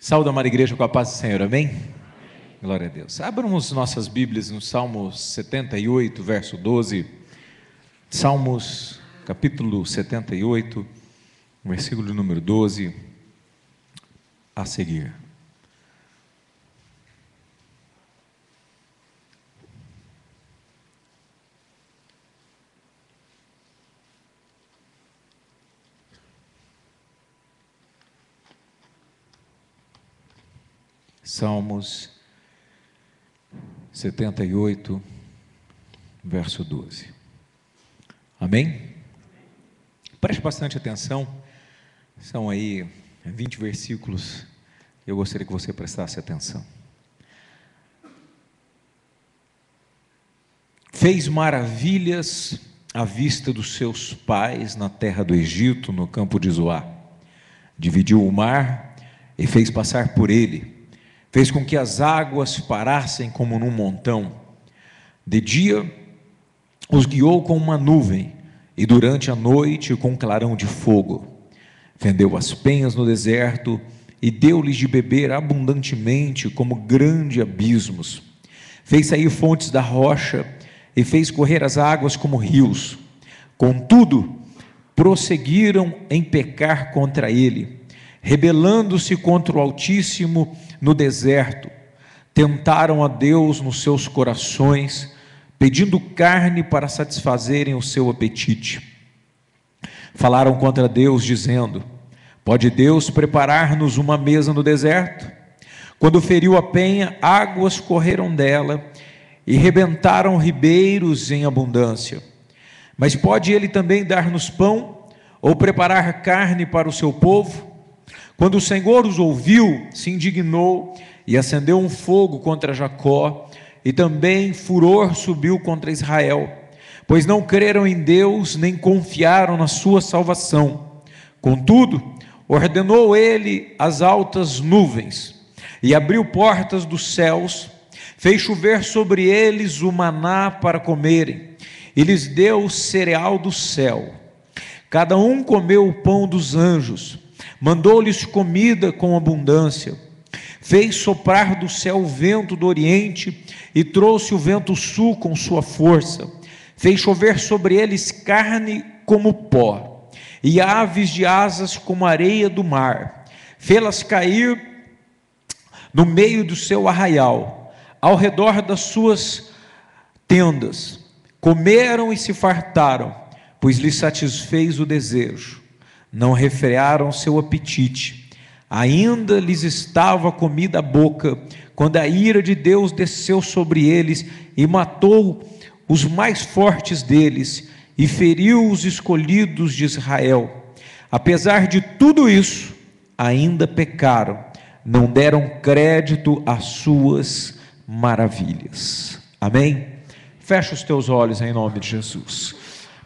Saúde, amada igreja, com a paz do Senhor, amém? Glória a Deus. Abramos nossas Bíblias no Salmo 78, verso 12. Salmos, capítulo 78, versículo número 12, a seguir. Salmos 78, verso 12. Amém? Preste bastante atenção, são aí 20 versículos, eu gostaria que você prestasse atenção. Fez maravilhas à vista dos seus pais na terra do Egito, no campo de Zoar. Dividiu o mar e fez passar por ele. Fez com que as águas parassem como num montão. De dia os guiou com uma nuvem, e durante a noite com um clarão de fogo. Fendeu as penhas no deserto, e deu-lhes de beber abundantemente, como grandes abismos. Fez sair fontes da rocha, e fez correr as águas como rios. Contudo, prosseguiram em pecar contra ele, rebelando-se contra o Altíssimo no deserto. Tentaram a Deus nos seus corações, pedindo carne para satisfazerem o seu apetite. Falaram contra Deus, dizendo: pode Deus preparar-nos uma mesa no deserto? Quando feriu a penha, águas correram dela, e rebentaram ribeiros em abundância. Mas pode Ele também dar-nos pão, ou preparar carne para o seu povo? Quando o Senhor os ouviu, se indignou e acendeu um fogo contra Jacó, e também furor subiu contra Israel, pois não creram em Deus, nem confiaram na sua salvação. Contudo, ordenou ele as altas nuvens, e abriu portas dos céus, fez chover sobre eles o maná para comerem, e lhes deu o cereal do céu. Cada um comeu o pão dos anjos, mandou-lhes comida com abundância, fez soprar do céu o vento do oriente, e trouxe o vento sul com sua força, fez chover sobre eles carne como pó, e aves de asas como areia do mar, fê-las cair no meio do seu arraial, ao redor das suas tendas. Comeram e se fartaram, pois lhes satisfez o desejo. Não refrearam seu apetite, ainda lhes estava comida à boca, quando a ira de Deus desceu sobre eles, e matou os mais fortes deles, e feriu os escolhidos de Israel. Apesar de tudo isso, ainda pecaram, não deram crédito às suas maravilhas. Amém? Fecha os teus olhos em nome de Jesus.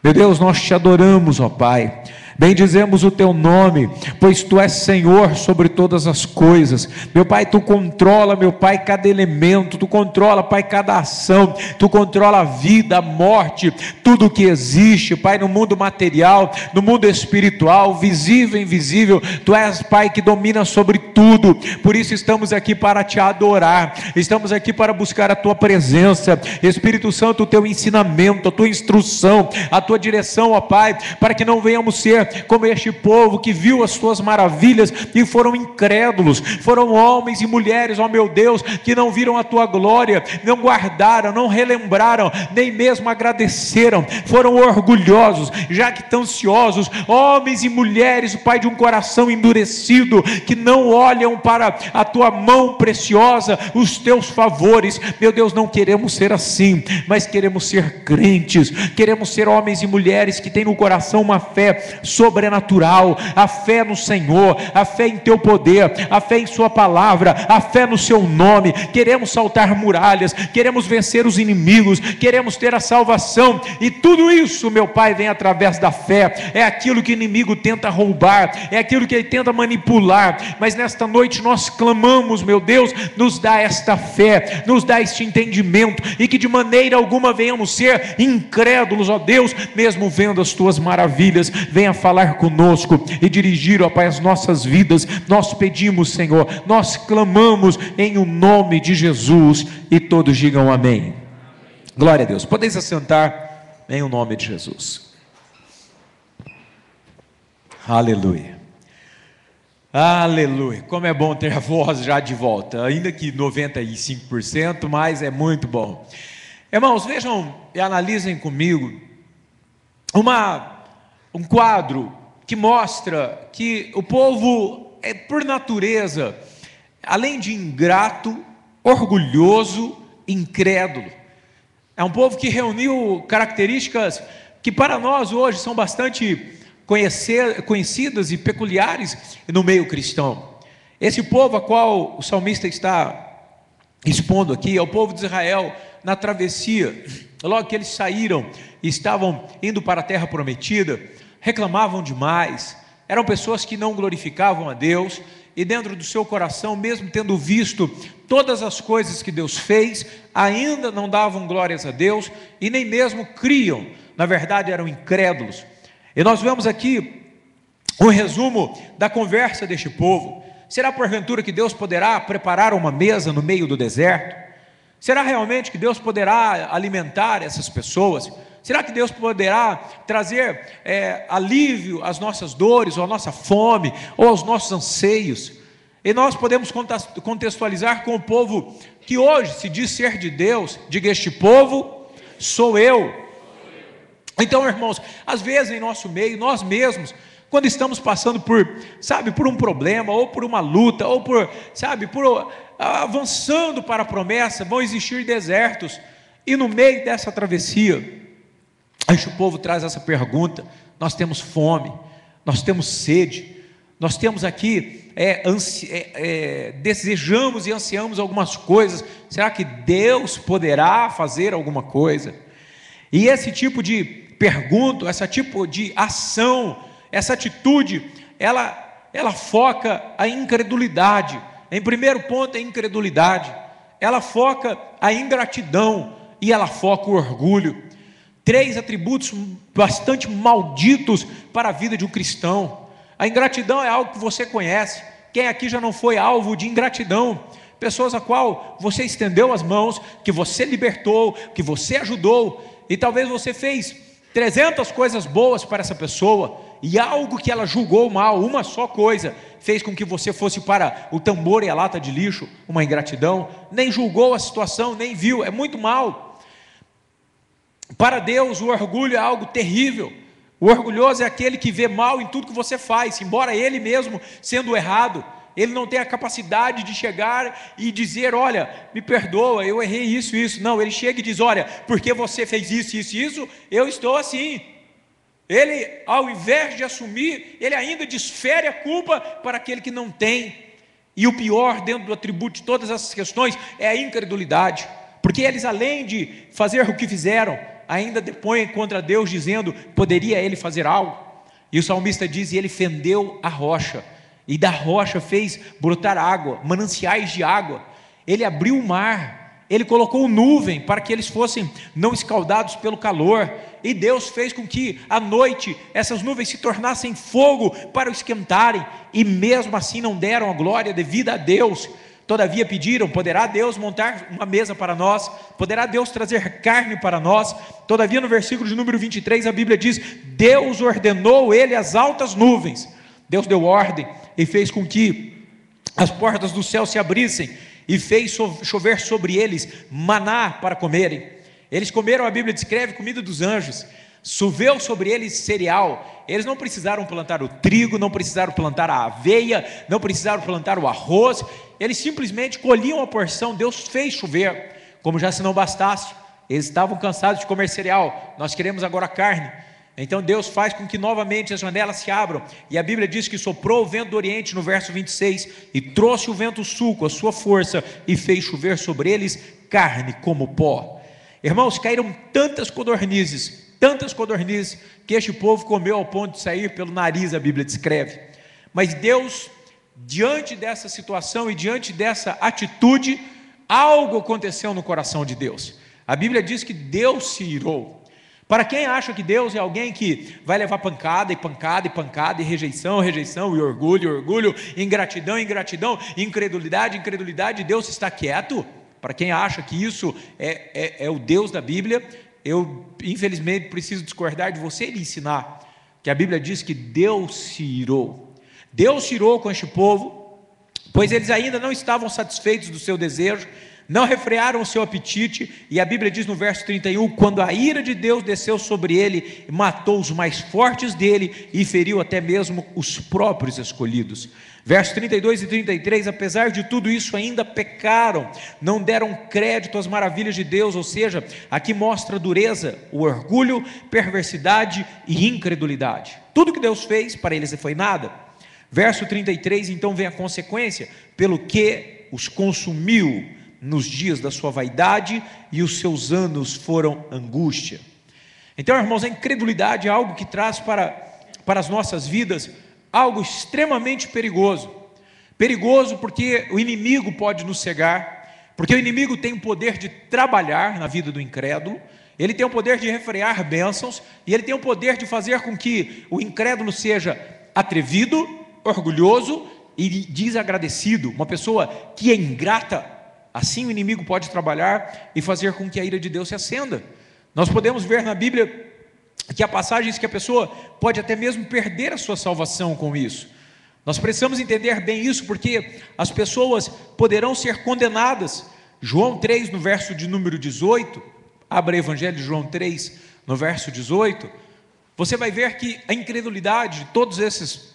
Meu Deus, nós te adoramos, ó Pai. Bendizemos o teu nome, pois tu és Senhor sobre todas as coisas. Meu Pai, tu controla, meu Pai, cada elemento, tu controla, Pai, cada ação, tu controla a vida, a morte, tudo que existe, Pai, no mundo material, no mundo espiritual, visível e invisível. Tu és, Pai, que domina sobre tudo. Por isso estamos aqui para te adorar, estamos aqui para buscar a tua presença, Espírito Santo, o teu ensinamento, a tua instrução, a tua direção, ó Pai, para que não venhamos ser como este povo que viu as tuas maravilhas e foram incrédulos. Foram homens e mulheres, ó meu Deus, que não viram a tua glória, não guardaram, não relembraram, nem mesmo agradeceram. Foram orgulhosos, jactanciosos, homens e mulheres, Pai, de um coração endurecido, que não olham para a tua mão preciosa, os teus favores. Meu Deus, não queremos ser assim, mas queremos ser crentes, queremos ser homens e mulheres que têm no coração uma fé sobrenatural, a fé no Senhor, a fé em teu poder, a fé em sua palavra, a fé no seu nome. Queremos saltar muralhas, queremos vencer os inimigos, queremos ter a salvação, e tudo isso, meu Pai, vem através da fé. É aquilo que o inimigo tenta roubar, é aquilo que ele tenta manipular, mas nesta noite nós clamamos, meu Deus, nos dá esta fé, nos dá este entendimento, e que de maneira alguma venhamos ser incrédulos, ó Deus, mesmo vendo as tuas maravilhas. Venha falar conosco e dirigir, ó Pai, as nossas vidas. Nós pedimos, Senhor, nós clamamos em o nome de Jesus, e todos digam amém. Glória a Deus. Podeis assentar em o nome de Jesus. Aleluia. Aleluia. Como é bom ter a voz já de volta, ainda que 95%, mas é muito bom. Irmãos, vejam e analisem comigo um quadro que mostra que o povo é, por natureza, além de ingrato, orgulhoso, incrédulo. É um povo que reuniu características que para nós hoje são bastante conhecidas e peculiares no meio cristão. Esse povo a qual o salmista está expondo aqui é o povo de Israel na travessia. Logo que eles saíram e estavam indo para a terra prometida, reclamavam demais, eram pessoas que não glorificavam a Deus, e dentro do seu coração, mesmo tendo visto todas as coisas que Deus fez, ainda não davam glórias a Deus, e nem mesmo criam, na verdade eram incrédulos. E nós vemos aqui um resumo da conversa deste povo. Será porventura que Deus poderá preparar uma mesa no meio do deserto? Será realmente que Deus poderá alimentar essas pessoas? Será que Deus poderá trazer alívio às nossas dores, ou à nossa fome, ou aos nossos anseios? E nós podemos contextualizar com o povo que hoje se diz ser de Deus. Diga: este povo sou eu. Então, irmãos, às vezes em nosso meio, nós mesmos, quando estamos passando por um problema, ou por uma luta, ou avançando para a promessa, vão existir desertos, e no meio dessa travessia, este povo traz essa pergunta: nós temos fome, nós temos sede, nós temos aqui, desejamos e ansiamos algumas coisas, será que Deus poderá fazer alguma coisa? E esse tipo de pergunta, esse tipo de ação, essa atitude, ela foca a incredulidade. Em primeiro ponto, a incredulidade, ela foca a ingratidão e ela foca o orgulho. 3 atributos bastante malditos para a vida de um cristão. A ingratidão é algo que você conhece. Quem aqui já não foi alvo de ingratidão? Pessoas a qual você estendeu as mãos, que você libertou, que você ajudou, e talvez você fez 300 coisas boas para essa pessoa, e algo que ela julgou mal, uma só coisa, fez com que você fosse para o tambor e a lata de lixo. Uma ingratidão. Nem julgou a situação, nem viu, é muito mal. Para Deus o orgulho é algo terrível. O orgulhoso é aquele que vê mal em tudo que você faz, embora ele mesmo sendo errado, ele não tem a capacidade de chegar e dizer: olha, me perdoa, eu errei isso, isso. Não, ele chega e diz: olha, porque você fez isso, isso, isso, eu estou assim. Ele, ao invés de assumir, ele ainda desfere a culpa para aquele que não tem. E o pior dentro do atributo de todas essas questões é a incredulidade, porque eles, além de fazer o que fizeram, ainda depõem contra Deus, dizendo: poderia ele fazer algo? E o salmista diz: e ele fendeu a rocha, e da rocha fez brotar água, mananciais de água. Ele abriu o mar, ele colocou nuvem para que eles fossem não escaldados pelo calor, e Deus fez com que à noite essas nuvens se tornassem fogo para o esquentarem, e mesmo assim não deram a glória devida a Deus. Todavia pediram: poderá Deus montar uma mesa para nós? Poderá Deus trazer carne para nós? Todavia, no versículo de número 23, a Bíblia diz: Deus ordenou ele as altas nuvens. Deus deu ordem e fez com que as portas do céu se abrissem, e fez chover sobre eles maná para comerem. Eles comeram, a Bíblia descreve, comida dos anjos. Choveu sobre eles cereal. Eles não precisaram plantar o trigo, não precisaram plantar a aveia, não precisaram plantar o arroz. Eles simplesmente colhiam a porção. Deus fez chover. Como já se não bastasse, eles estavam cansados de comer cereal. Nós queremos agora carne. Então Deus faz com que novamente as janelas se abram, e a Bíblia diz que soprou o vento do oriente, no verso 26, e trouxe o vento sul com a sua força, e fez chover sobre eles carne como pó. Irmãos, caíram tantas codornizes, que este povo comeu ao ponto de sair pelo nariz, a Bíblia descreve. Mas Deus, diante dessa situação e diante dessa atitude, algo aconteceu no coração de Deus. A Bíblia diz que Deus se irou. Para quem acha que Deus é alguém que vai levar pancada e pancada e pancada, e rejeição, rejeição, e orgulho, orgulho, ingratidão, ingratidão, incredulidade, incredulidade, Deus está quieto. Para quem acha que isso é o Deus da Bíblia, eu infelizmente preciso discordar de você e lhe ensinar que a Bíblia diz que Deus se irou. Deus se irou com este povo, pois eles ainda não estavam satisfeitos do seu desejo, não refrearam o seu apetite, e a Bíblia diz no verso 31, quando a ira de Deus desceu sobre ele, matou os mais fortes dele, e feriu até mesmo os próprios escolhidos. Versos 32 e 33, apesar de tudo isso ainda pecaram, não deram crédito às maravilhas de Deus, ou seja, aqui mostra a dureza, o orgulho, perversidade e incredulidade. Tudo que Deus fez para eles foi nada. Verso 33, então vem a consequência, pelo que os consumiu nos dias da sua vaidade, e os seus anos foram angústia. Então, irmãos, a incredulidade é algo que traz para as nossas vidas algo extremamente perigoso. Perigoso porque o inimigo pode nos cegar, porque o inimigo tem o poder de trabalhar na vida do incrédulo, ele tem o poder de refrear bênçãos, e ele tem o poder de fazer com que o incrédulo seja atrevido, orgulhoso e desagradecido, uma pessoa que é ingrata. Assim o inimigo pode trabalhar e fazer com que a ira de Deus se acenda. Nós podemos ver na Bíblia que há passagens que a pessoa pode até mesmo perder a sua salvação com isso. Nós precisamos entender bem isso, porque as pessoas poderão ser condenadas. João 3, no verso de número 18, abra o Evangelho de João 3, no verso 18, você vai ver que a incredulidade de todas essas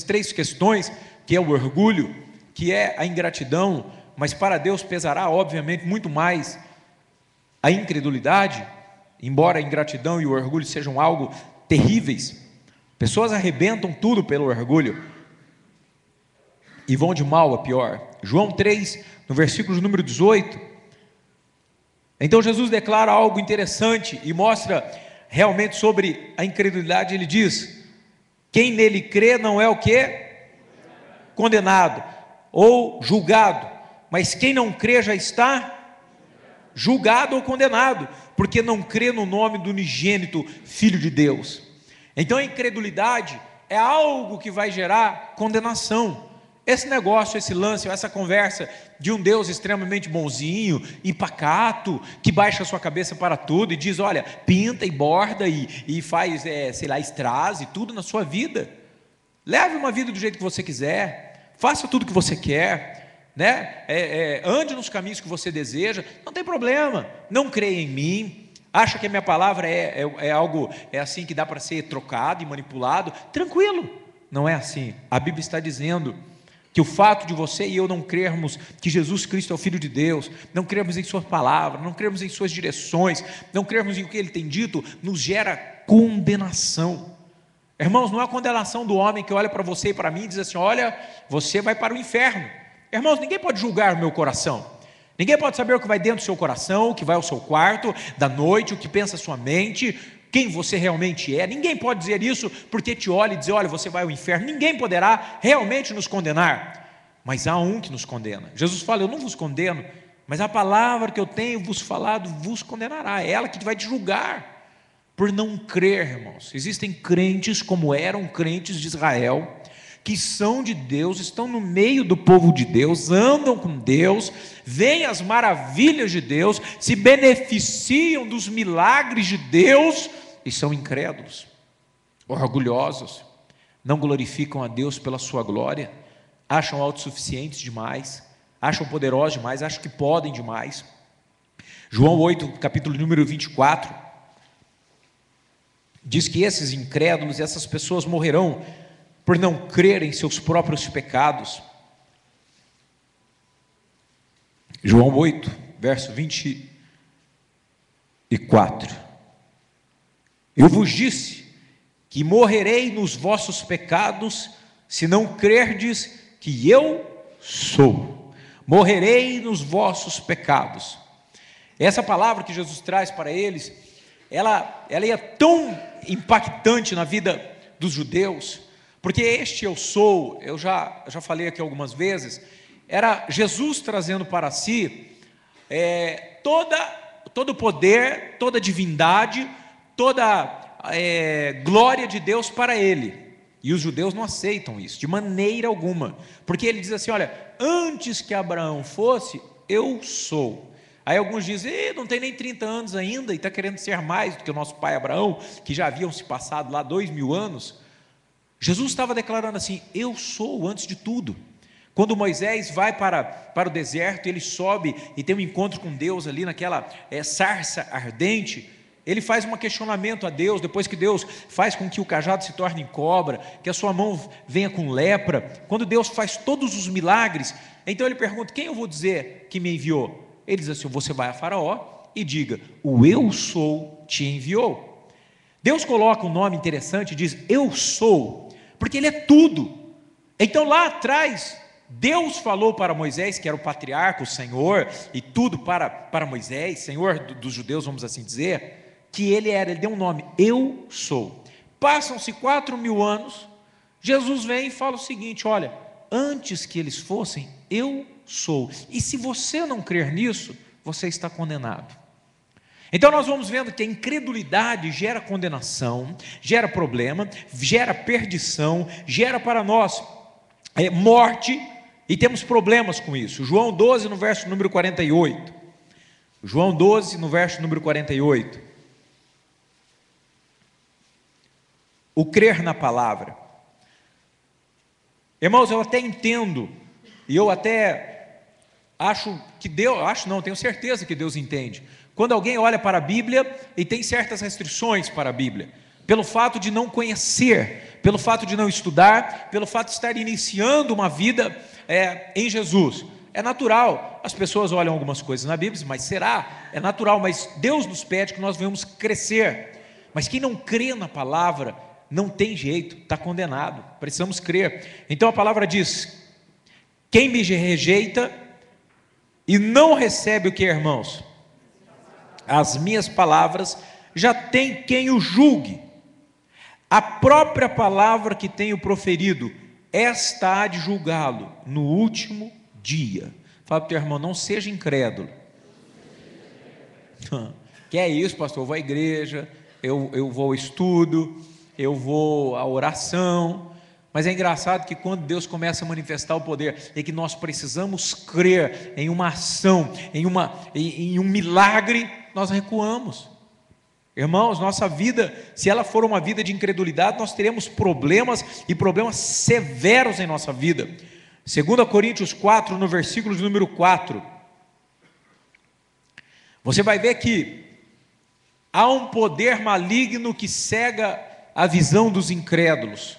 três questões, que é o orgulho, que é a ingratidão, mas para Deus pesará, obviamente, muito mais a incredulidade, embora a ingratidão e o orgulho sejam algo terríveis. Pessoas arrebentam tudo pelo orgulho e vão de mal a pior. João 3, no versículo número 18, então Jesus declara algo interessante e mostra realmente sobre a incredulidade. Ele diz: quem nele crê não é o quê? Condenado ou julgado, mas quem não crê já está julgado ou condenado, porque não crê no nome do unigênito Filho de Deus. Então a incredulidade é algo que vai gerar condenação. Esse negócio, esse lance, essa conversa de um Deus extremamente bonzinho e pacato, que baixa a sua cabeça para tudo e diz: olha, pinta e borda e faz, estraze tudo na sua vida. Leve uma vida do jeito que você quiser, faça tudo que você quer, né? Ande nos caminhos que você deseja, não tem problema. Não creia em mim, acha que a minha palavra é algo assim que dá para ser trocado e manipulado, tranquilo. Não é assim. A Bíblia está dizendo que o fato de você e eu não crermos que Jesus Cristo é o Filho de Deus, não crermos em sua palavra, não crermos em suas direções, não crermos em o que Ele tem dito, nos gera condenação. Irmãos, não é a condenação do homem que olha para você e para mim e diz assim: olha, você vai para o inferno. Irmãos, ninguém pode julgar o meu coração, ninguém pode saber o que vai dentro do seu coração, o que vai ao seu quarto da noite, o que pensa a sua mente, quem você realmente é. Ninguém pode dizer isso porque te olha e diz: olha, você vai ao inferno. Ninguém poderá realmente nos condenar, mas há um que nos condena. Jesus fala: eu não vos condeno, mas a palavra que eu tenho vos falado vos condenará. É ela que vai te julgar por não crer, irmãos. Existem crentes como eram crentes de Israel, que são de Deus, estão no meio do povo de Deus, andam com Deus, veem as maravilhas de Deus, se beneficiam dos milagres de Deus e são incrédulos, orgulhosos, não glorificam a Deus pela sua glória, acham autossuficientes demais, acham poderosos demais, acham que podem demais. João 8, capítulo número 24, diz que esses incrédulos, essas pessoas morrerão por não crer em seus próprios pecados. João 8, verso 24. Eu vos disse que morrerei nos vossos pecados, se não crerdes que eu sou. Morrerei nos vossos pecados. Essa palavra que Jesus traz para eles, ela é tão impactante na vida dos judeus, porque este eu sou, eu já falei aqui algumas toda todo poder, toda divindade, toda glória de Deus para ele. E os judeus não aceitam isso, de maneira alguma, porque ele diz assim: olha, antes que Abraão fosse, eu sou. Aí alguns dizem: não tem nem 30 anos ainda, e está querendo ser mais do que o nosso pai Abraão, que já haviam se passado lá 2000 anos. Jesus estava declarando assim: eu sou antes de tudo. Quando Moisés vai para o deserto, ele sobe e tem um encontro com Deus ali naquela sarça ardente, ele faz um questionamento a Deus, depois que Deus faz com que o cajado se torne em cobra, que a sua mão venha com lepra, quando Deus faz todos os milagres, então ele pergunta: quem eu vou dizer que me enviou? Ele diz assim: você vai a Faraó e diga: o eu sou te enviou. Deus coloca um nome interessante, diz eu sou, porque ele é tudo. Então lá atrás, Deus falou para Moisés, que era o patriarca, o Senhor, e tudo para Moisés, Senhor dos judeus, vamos assim dizer, que ele deu um nome: eu sou. Passam-se 4000 anos, Jesus vem e fala o seguinte: olha, antes que eles fossem, eu sou. E se você não crer nisso, você está condenado. Então nós vamos vendo que a incredulidade gera condenação, gera problema, gera perdição, gera para nós morte, e temos problemas com isso. João 12, no verso número 48. João 12, no verso número 48. O crer na palavra. Irmãos, eu até entendo, e eu até tenho certeza que Deus entende, quando alguém olha para a Bíblia e tem certas restrições para a Bíblia, pelo fato de não conhecer, pelo fato de não estudar, pelo fato de estar iniciando uma vida em Jesus. É natural, as pessoas olham algumas coisas na Bíblia, mas é natural, mas Deus nos pede que nós venhamos crescer. Mas quem não crê na palavra, não tem jeito, está condenado, precisamos crer. Então a palavra diz: quem me rejeita e não recebe o que, irmãos? As minhas palavras, já tem quem o julgue. A própria palavra que tenho proferido, esta há de julgá-lo no último dia. Fala para o teu irmão: não seja incrédulo. Que é isso, pastor? Eu vou à igreja, eu vou ao estudo, eu vou à oração, mas é engraçado que quando Deus começa a manifestar o poder, é que nós precisamos crer em uma ação, em um milagre, nós recuamos. Irmãos, nossa vida, se ela for uma vida de incredulidade, nós teremos problemas, e problemas severos em nossa vida. 2 Coríntios 4, no versículo de número 4, você vai ver que há um poder maligno que cega a visão dos incrédulos.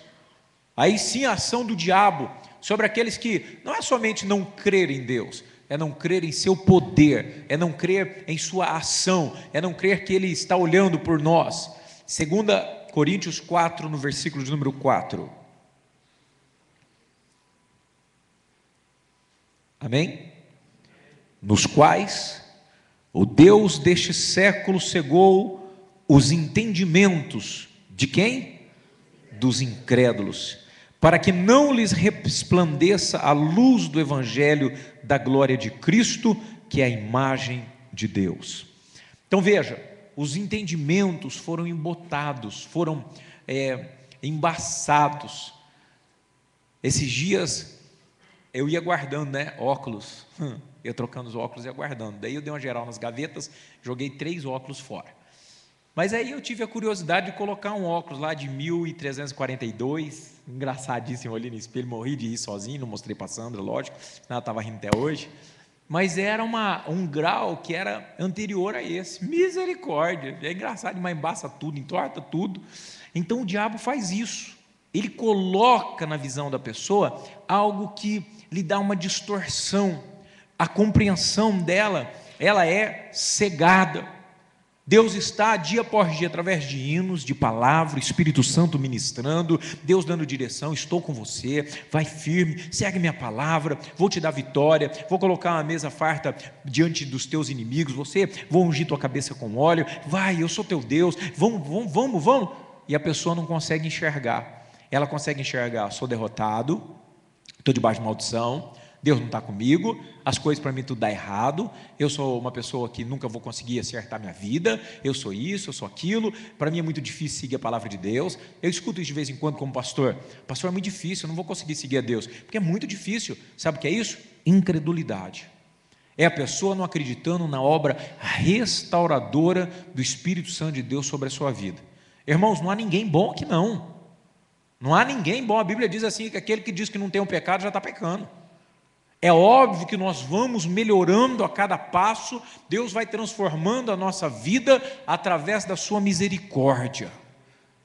Aí sim a ação do diabo sobre aqueles que não é somente não crer em Deus, é não crer em seu poder, é não crer em sua ação, é não crer que Ele está olhando por nós. 2 Coríntios 4, no versículo de número 4. Amém? Nos quais o Deus deste século cegou os entendimentos de quem? Dos incrédulos, para que não lhes resplandeça a luz do evangelho da glória de Cristo, que é a imagem de Deus. Então veja, os entendimentos foram embotados, foram embaçados. Esses dias eu ia guardando, óculos, eu trocando os óculos e ia guardando, daí eu dei uma geral nas gavetas, joguei 3 óculos fora. Mas aí eu tive a curiosidade de colocar um óculos lá de 1342, engraçadíssimo ali no espelho, morri de rir sozinho, não mostrei para a Sandra, lógico, ela estava rindo até hoje, mas era um grau que era anterior a esse, misericórdia, é engraçado demais, embaça tudo, entorta tudo. Então o diabo faz isso, ele coloca na visão da pessoa algo que lhe dá uma distorção, a compreensão dela, ela é cegada. Deus está dia após dia, através de hinos, de palavra, Espírito Santo ministrando, Deus dando direção: estou com você, vai firme, segue minha palavra, vou te dar vitória, vou colocar uma mesa farta diante dos teus inimigos, vou ungir tua cabeça com óleo, vai, eu sou teu Deus, vamos, e a pessoa não consegue enxergar, ela consegue enxergar: sou derrotado, estou debaixo de maldição, Deus não está comigo, as coisas para mim tudo dá errado, eu sou uma pessoa que nunca vou conseguir acertar minha vida, eu sou isso, eu sou aquilo, para mim é muito difícil seguir a palavra de Deus. Eu escuto isso de vez em quando como pastor: pastor, é muito difícil, eu não vou conseguir seguir a Deus, porque é muito difícil. Sabe o que é isso? Incredulidade. É a pessoa não acreditando na obra restauradora do Espírito Santo de Deus sobre a sua vida. Irmãos, não há ninguém bom aqui não. Não há ninguém bom. A Bíblia diz assim, que aquele que diz que não tem um pecado já está pecando. É óbvio que nós vamos melhorando a cada passo, Deus vai transformando a nossa vida através da sua misericórdia.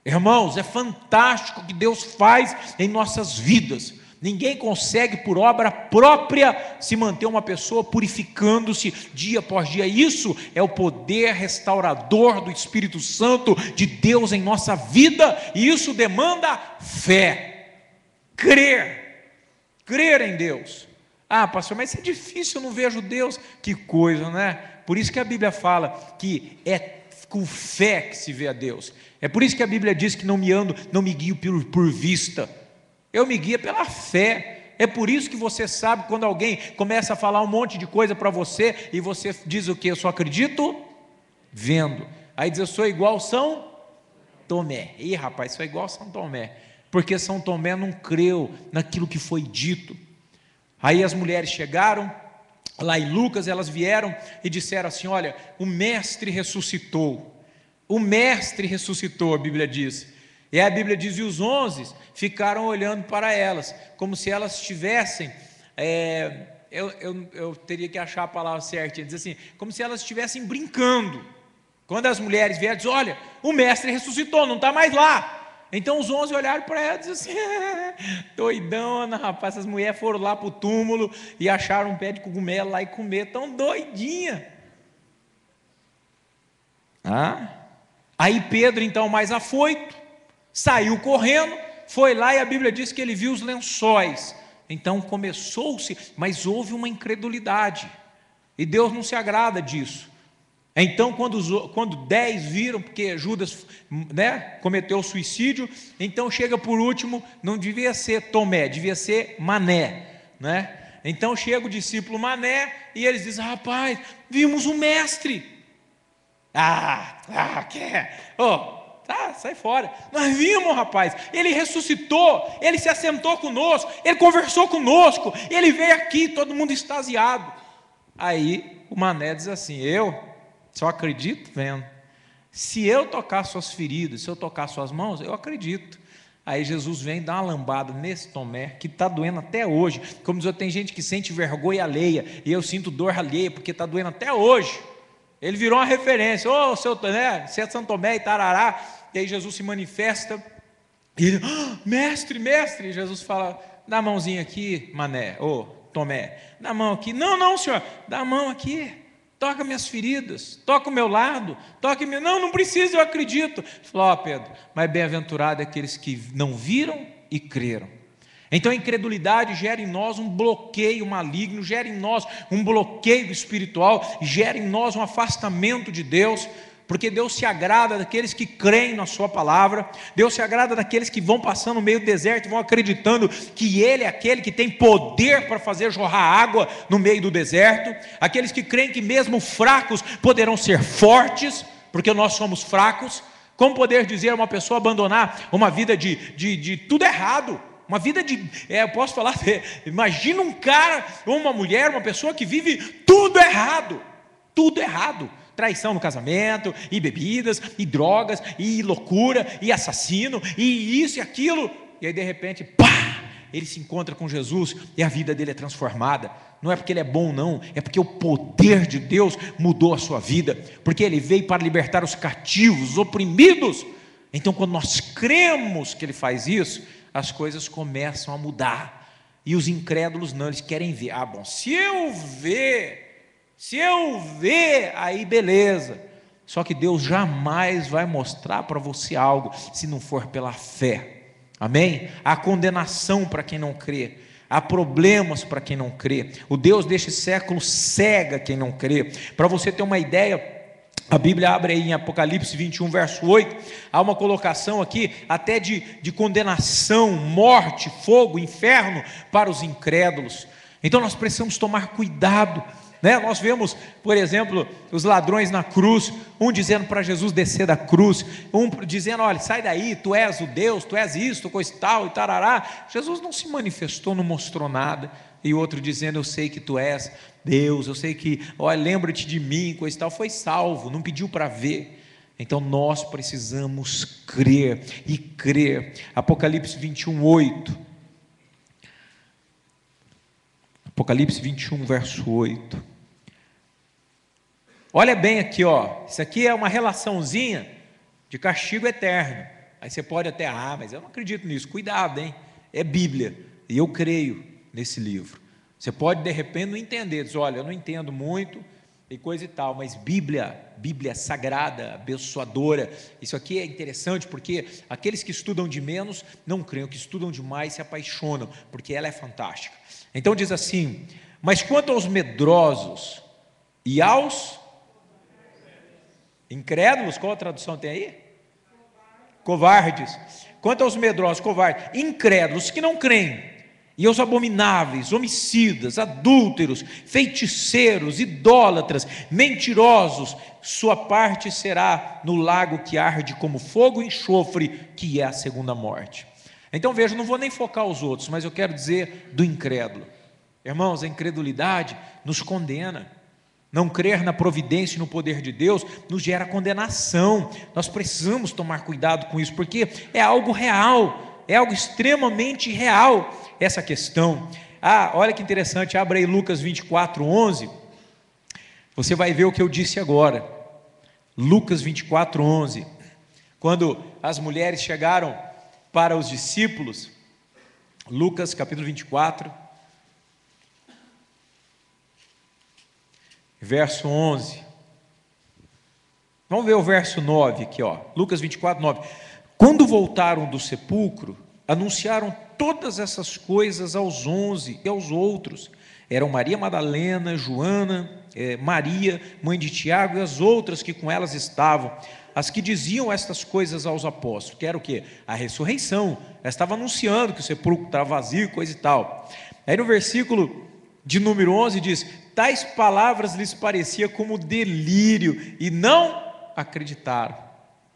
Irmãos, é fantástico o que Deus faz em nossas vidas. Ninguém consegue por obra própria se manter uma pessoa purificando-se dia após dia. Isso é o poder restaurador do Espírito Santo de Deus em nossa vida, e isso demanda fé, crer em Deus. Ah, pastor, mas isso é difícil, eu não vejo Deus. Que coisa, né? Por isso que a Bíblia fala que é com fé que se vê a Deus. É por isso que a Bíblia diz que não me guio por vista, eu me guio pela fé. É por isso que você sabe quando alguém começa a falar um monte de coisa para você, e você diz o quê? Eu só acredito vendo. Aí diz: eu sou igual São Tomé. Ih, rapaz, sou igual São Tomé, porque São Tomé não creu naquilo que foi dito. Aí as mulheres chegaram lá em Lucas, elas vieram e disseram assim: olha, o mestre ressuscitou. O mestre ressuscitou, a Bíblia diz. E a Bíblia diz: e os 11 ficaram olhando para elas, como se elas estivessem, eu teria que achar a palavra certa, diz assim, como se elas estivessem brincando. Quando as mulheres vieram, diz: olha, o mestre ressuscitou, não está mais lá. Então os 11 olharam para ela e disseram assim: doidona, rapaz, essas mulheres foram lá para o túmulo e acharam um pé de cogumelo lá e comer, tão doidinha. Aí Pedro, então mais afoito, saiu correndo, foi lá, e a Bíblia diz que ele viu os lençóis. Então começou-se, mas houve uma incredulidade, e Deus não se agrada disso. Então quando 10 viram, porque Judas, cometeu suicídio, então chega por último, não devia ser Tomé, devia ser Mané, Então chega o discípulo Mané, e eles dizem: rapaz, vimos o mestre. Sai fora. Nós vimos, rapaz, ele ressuscitou, ele se assentou conosco, ele conversou conosco, ele veio aqui, todo mundo extasiado. Aí o Mané diz assim: eu só acredito vendo. Se eu tocar suas feridas, se eu tocar suas mãos, eu acredito. Aí Jesus vem dar uma lambada nesse Tomé, que está doendo até hoje. Como diz, tem gente que sente vergonha alheia, e eu sinto dor alheia, porque está doendo até hoje. Ele virou uma referência: você é São Tomé e tarará. E aí Jesus se manifesta, e ele: mestre, e Jesus fala: dá a mãozinha aqui, Mané, Tomé, dá a mão aqui. Não, senhor, dá a mão aqui, toca minhas feridas, toca o meu lado, não precisa, eu acredito. Ele falou: Pedro, mas bem-aventurado é aqueles que não viram e creram. Então a incredulidade gera em nós um bloqueio maligno, gera em nós um bloqueio espiritual, gera em nós um afastamento de Deus, porque Deus se agrada daqueles que creem na sua palavra. Deus se agrada daqueles que vão passando no meio do deserto e vão acreditando que Ele é aquele que tem poder para fazer jorrar água no meio do deserto, aqueles que creem que mesmo fracos poderão ser fortes, porque nós somos fracos. Como poder dizer a uma pessoa abandonar uma vida de tudo errado, uma vida eu posso falar, imagina um cara, ou uma mulher, uma pessoa que vive tudo errado, traição no casamento, e bebidas, e drogas, e loucura, e assassino, e isso e aquilo, e aí de repente, ele se encontra com Jesus, e a vida dele é transformada. Não é porque ele é bom não, é porque o poder de Deus mudou a sua vida, porque ele veio para libertar os cativos, os oprimidos. Então quando nós cremos que ele faz isso, as coisas começam a mudar, e os incrédulos não, eles querem ver. Se eu ver, aí beleza. Só que Deus jamais vai mostrar para você algo se não for pela fé. Amém? Há condenação para quem não crê, há problemas para quem não crê. O Deus deste século cega quem não crê. Para você ter uma ideia, a Bíblia abre aí em Apocalipse 21, verso 8, há uma colocação aqui até de condenação, morte, fogo, inferno para os incrédulos. Então nós precisamos tomar cuidado, né? Nós vemos, por exemplo, os ladrões na cruz, um dizendo para Jesus descer da cruz, um dizendo: olha, sai daí, tu és o Deus, tu és isto, coisa e tal, e tarará. Jesus não se manifestou, não mostrou nada. E o outro dizendo: eu sei que tu és Deus, eu sei que, olha, lembra-te de mim, coisa e tal. Foi salvo, não pediu para ver. Então nós precisamos crer e crer. Apocalipse 21, 8. Apocalipse 21, verso 8. Olha bem aqui, ó. Isso aqui é uma relaçãozinha de castigo eterno. Aí você pode até, mas eu não acredito nisso. Cuidado, hein? É Bíblia. E eu creio nesse livro. Você pode, de repente, não entender. Diz: olha, eu não entendo muito e coisa e tal. Mas Bíblia sagrada, abençoadora. Isso aqui é interessante porque aqueles que estudam de menos não creem. Os que estudam demais se apaixonam, porque ela é fantástica. Então diz assim: mas quanto aos medrosos e aos incrédulos, qual a tradução tem aí? Covardes. Quanto aos medrosos, covardes, incrédulos que não creem, e aos abomináveis, homicidas, adúlteros, feiticeiros, idólatras, mentirosos, sua parte será no lago que arde como fogo e enxofre, que é a segunda morte. Então veja, não vou nem focar os outros, mas eu quero dizer do incrédulo. Irmãos, a incredulidade nos condena. Não crer na providência e no poder de Deus nos gera condenação. Nós precisamos tomar cuidado com isso, porque é algo real, é algo extremamente real essa questão. Olha que interessante, abra aí Lucas 24, 11. Você vai ver o que eu disse agora. Lucas 24, 11. Quando as mulheres chegaram para os discípulos, Lucas capítulo 24, verso 11. Vamos ver o verso 9 aqui, ó. Lucas 24, 9. Quando voltaram do sepulcro, anunciaram todas essas coisas aos 11 e aos outros. Eram Maria Madalena, Joana, Maria, mãe de Tiago, e as outras que com elas estavam, as que diziam estas coisas aos apóstolos, que era o quê? A ressurreição. Ela estava anunciando que o sepulcro estava vazio, coisa e tal. Aí no versículo de número 11 diz: tais palavras lhes parecia como delírio, e não acreditaram.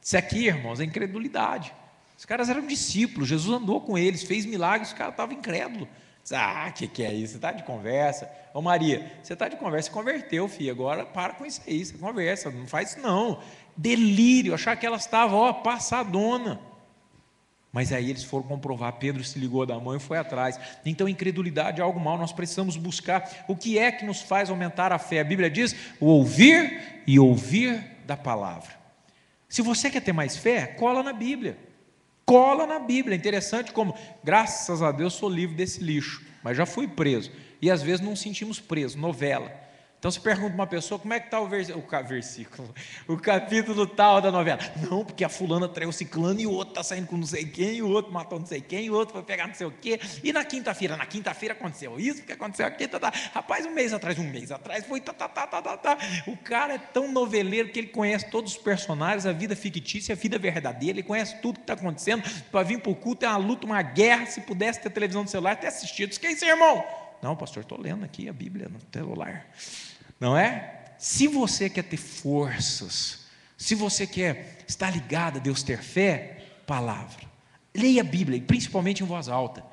Isso aqui, irmãos, é incredulidade. Os caras eram discípulos, Jesus andou com eles, fez milagres, os caras estavam incrédulos. Que é isso? Você está de conversa? Ô Maria, você está de conversa, você converteu, filha, agora para com isso aí, você conversa, não faz isso não. Delírio, achar que ela estava, passadona. Mas aí eles foram comprovar, Pedro se ligou da mão e foi atrás. Então incredulidade é algo mau, nós precisamos buscar o que é que nos faz aumentar a fé. A Bíblia diz: o ouvir e ouvir da palavra. Se você quer ter mais fé, cola na Bíblia. Cola na Bíblia. É interessante como, graças a Deus, sou livre desse lixo, mas já fui preso. E às vezes não nos sentimos presos, novela. Então você pergunta uma pessoa: como é que está o capítulo tal da novela? Não, porque a fulana traiu o ciclano, e o outro está saindo com não sei quem, e o outro matou não sei quem, e o outro foi pegar não sei o quê, e na quinta-feira aconteceu isso, porque aconteceu aquilo, rapaz, um mês atrás foi o cara é tão noveleiro que ele conhece todos os personagens, a vida fictícia, a vida verdadeira, ele conhece tudo que está acontecendo. Para vir para o culto é uma luta, uma guerra. Se pudesse ter televisão no celular, até assistido. Que é isso, irmão? Não, pastor, estou lendo aqui a Bíblia no celular. Não é? Se você quer ter forças, se você quer estar ligado a Deus, ter fé, palavra. Leia a Bíblia, principalmente em voz alta.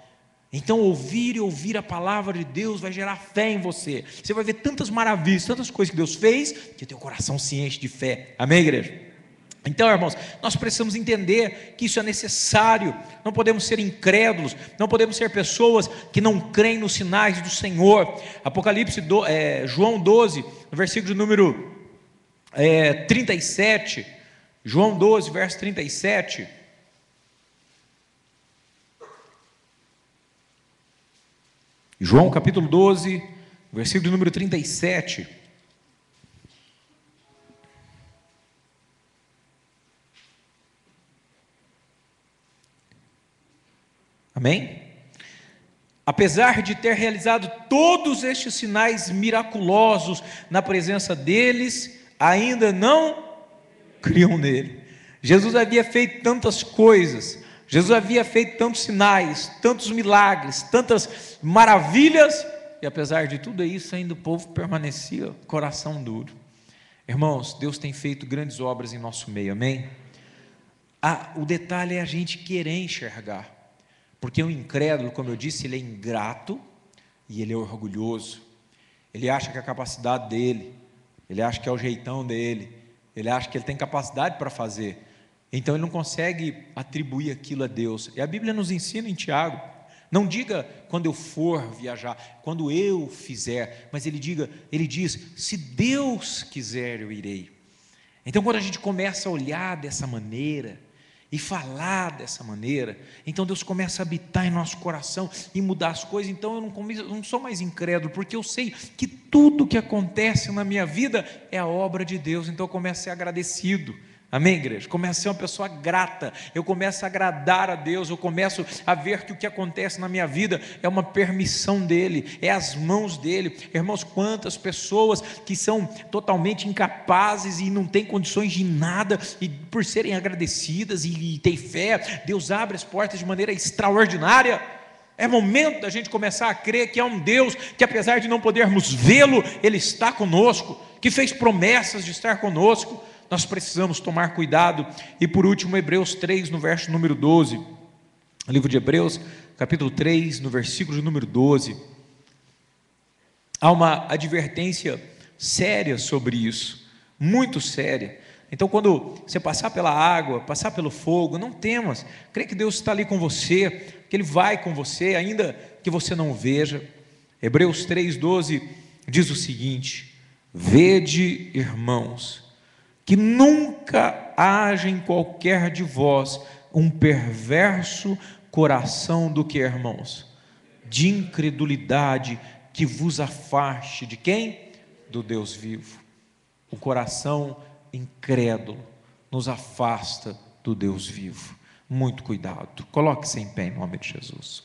Então ouvir e ouvir a palavra de Deus vai gerar fé em você. Você vai ver tantas maravilhas, tantas coisas que Deus fez, que teu coração se enche de fé. Amém, igreja? Então, irmãos, nós precisamos entender que isso é necessário. Não podemos ser incrédulos, não podemos ser pessoas que não creem nos sinais do Senhor. João 12, no versículo de número 37, João 12, verso 37. João capítulo 12, versículo de número 37. Amém? Apesar de ter realizado todos estes sinais miraculosos na presença deles, ainda não criam nele. Jesus havia feito tantas coisas, Jesus havia feito tantos sinais, tantos milagres, tantas maravilhas, E apesar de tudo isso, ainda o povo permanecia coração duro. Irmãos, Deus tem feito grandes obras em nosso meio, amém? O detalhe é a gente querer enxergar, porque o incrédulo, como eu disse, ele é ingrato e ele é orgulhoso. Ele acha que a capacidade dele, ele acha que é o jeitão dele, ele acha que ele tem capacidade para fazer, então ele não consegue atribuir aquilo a Deus. E a Bíblia nos ensina em Tiago, não diga quando eu for viajar, quando eu fizer, mas ele diz, se Deus quiser eu irei. Então quando a gente começa a olhar dessa maneira, e falar dessa maneira, então Deus começa a habitar em nosso coração, e mudar as coisas. Então eu não sou mais incrédulo, porque eu sei que tudo que acontece na minha vida é a obra de Deus, então eu começo a ser agradecido. Amém, igreja? Começo a ser uma pessoa grata, eu começo a agradar a Deus, eu começo a ver que o que acontece na minha vida é uma permissão dEle, é as mãos dEle. Irmãos, quantas pessoas que são totalmente incapazes e não têm condições de nada, e por serem agradecidas e têm fé, Deus abre as portas de maneira extraordinária. É momento da gente começar a crer que é um Deus que, apesar de não podermos vê-lo, Ele está conosco, que fez promessas de estar conosco. Nós precisamos tomar cuidado. E por último, Hebreus 3, no verso número 12, o livro de Hebreus, capítulo 3, no versículo número 12, há uma advertência séria sobre isso, muito séria. Então quando você passar pela água, passar pelo fogo, não temas, crê que Deus está ali com você, que Ele vai com você, ainda que você não o veja. Hebreus 3, 12 diz o seguinte: vede, irmãos, que nunca haja em qualquer de vós um perverso coração do que, irmãos? De incredulidade, que vos afaste de quem? Do Deus vivo. O coração incrédulo nos afasta do Deus vivo. Muito cuidado, coloque-se em pé em nome de Jesus.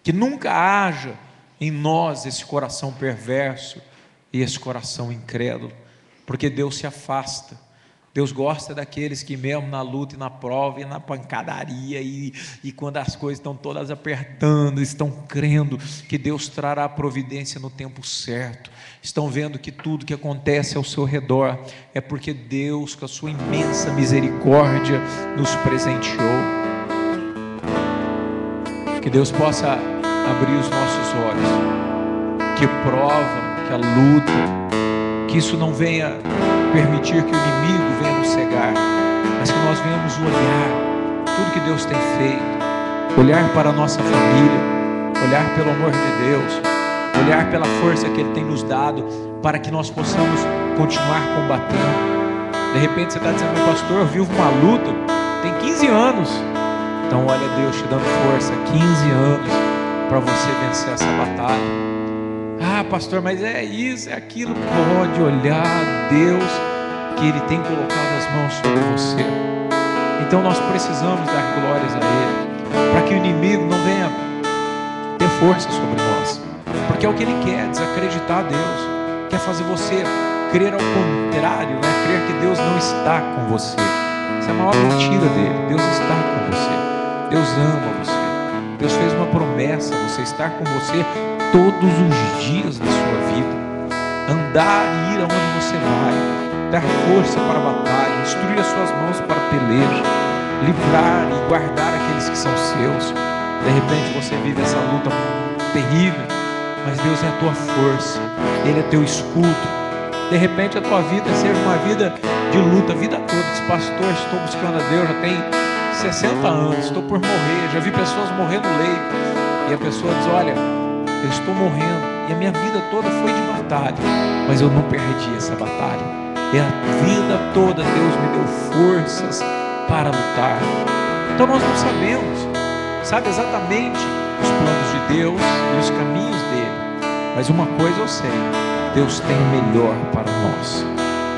Que nunca haja em nós esse coração perverso e esse coração incrédulo, porque Deus se afasta. Deus gosta daqueles que mesmo na luta e na prova e na pancadaria e quando as coisas estão todas apertando, estão crendo que Deus trará a providência no tempo certo, estão vendo que tudo que acontece ao seu redor é porque Deus, com a sua imensa misericórdia, nos presenteou. Que Deus possa abrir os nossos olhos, que prova, que a luta, que isso não venha permitir que o inimigo venha nos cegar, mas que nós venhamos olhar tudo que Deus tem feito, olhar para a nossa família, olhar pelo amor de Deus, olhar pela força que Ele tem nos dado, para que nós possamos continuar combatendo. De repente você está dizendo: meu pastor, eu vivo uma luta, tem 15 anos, então olha Deus te dando força, 15 anos, para você vencer essa batalha. Ah, pastor, mas é isso, é aquilo. Pode olhar Deus, que Ele tem colocado as mãos sobre você. Então nós precisamos dar glórias a Ele, para que o inimigo não venha ter força sobre nós, porque é o que ele quer, desacreditar Deus, quer fazer você crer ao contrário, né? Crer que Deus não está com você. Essa é a maior mentira dele. Deus está com você, Deus ama você, Deus fez uma promessa, você estar com você todos os dias da sua vida, andar e ir aonde você vai, dar força para a batalha, instruir as suas mãos para a peleja, livrar e guardar aqueles que são seus. De repente você vive essa luta terrível, mas Deus é a tua força, Ele é teu escudo. De repente a tua vida seja uma vida de luta a vida toda. Diz: pastor, estou buscando a Deus, já tem 60 anos, estou por morrer, já vi pessoas morrer no leito, e a pessoa diz: olha, eu estou morrendo, e a minha vida toda foi de batalha, mas eu não perdi essa batalha, e a vida toda Deus me deu forças para lutar. Então nós não sabemos, sabe exatamente os planos de Deus e os caminhos dele, mas uma coisa eu sei: Deus tem o melhor para nós.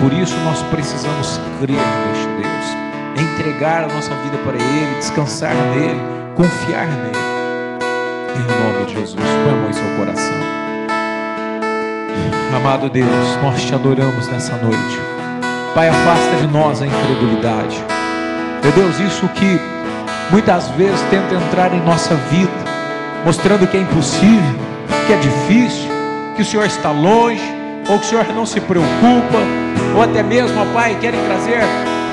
Por isso nós precisamos crer neste Deus, entregar a nossa vida para Ele, descansar nele, confiar nele. Em nome de Jesus, põe a mão em seu coração. Amado Deus, nós te adoramos nessa noite. Pai, afasta de nós a incredulidade. Meu Deus, isso que muitas vezes tenta entrar em nossa vida, mostrando que é impossível, que é difícil, que o Senhor está longe, ou que o Senhor não se preocupa, ou até mesmo, ó Pai,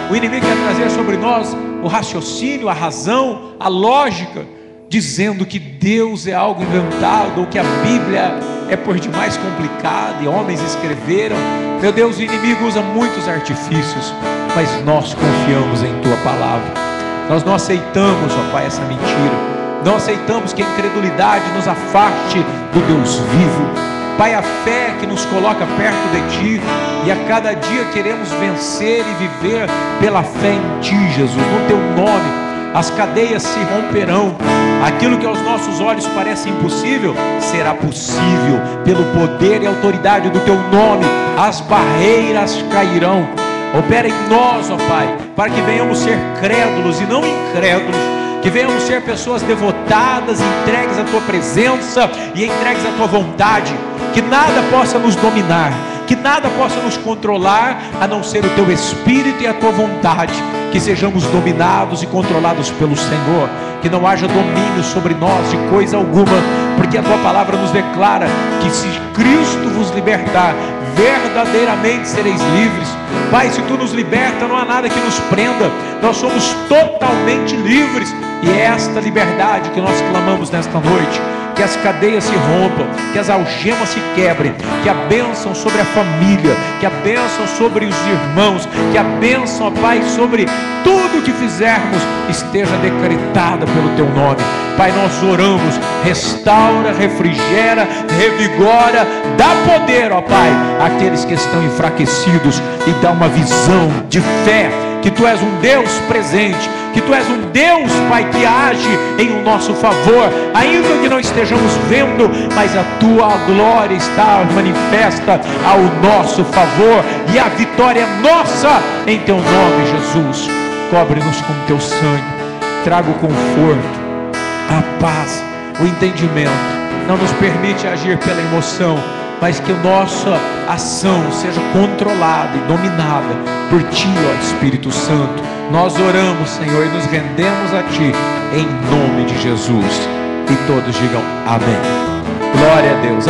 o inimigo quer trazer sobre nós o raciocínio, a razão, a lógica, dizendo que Deus é algo inventado, ou que a Bíblia é por demais complicada e homens escreveram. Meu Deus, o inimigo usa muitos artifícios, mas nós confiamos em Tua palavra. Nós não aceitamos, ó Pai, essa mentira. Não aceitamos que a incredulidade nos afaste do Deus vivo. Pai, a fé que nos coloca perto de Ti, e a cada dia queremos vencer e viver pela fé em Ti, Jesus. No Teu nome as cadeias se romperão. Aquilo que aos nossos olhos parece impossível, será possível. Pelo poder e autoridade do Teu nome, as barreiras cairão. Opera em nós, ó Pai, para que venhamos ser crédulos e não incrédulos, que venhamos ser pessoas devotadas, entregues à Tua presença e entregues à Tua vontade. Que nada possa nos dominar, que nada possa nos controlar, a não ser o Teu Espírito e a Tua vontade. Que sejamos dominados e controlados pelo Senhor, que não haja domínio sobre nós de coisa alguma, porque a Tua palavra nos declara que se Cristo vos libertar, verdadeiramente sereis livres. Pai, se Tu nos liberta, não há nada que nos prenda, nós somos totalmente livres, e é esta liberdade que nós clamamos nesta noite. Que as cadeias se rompam, que as algemas se quebrem, que a bênção sobre a família, que a bênção sobre os irmãos, que a bênção, ó Pai, sobre tudo que fizermos esteja decretada pelo Teu nome. Pai, nós oramos, restaura, refrigera, revigora, dá poder, ó Pai, àqueles que estão enfraquecidos, e dá uma visão de fé, que Tu és um Deus presente, que Tu és um Deus, Pai, que age em nosso favor, ainda que não estejamos vendo, mas a Tua glória está manifesta ao nosso favor, e a vitória é nossa, em Teu nome, Jesus. Cobre-nos com Teu sangue, traga o conforto, a paz, o entendimento. Não nos permite agir pela emoção, mas que a nossa ação seja controlada e dominada por Ti, ó Espírito Santo. Nós oramos, Senhor, e nos rendemos a Ti, em nome de Jesus. E todos digam amém. Glória a Deus.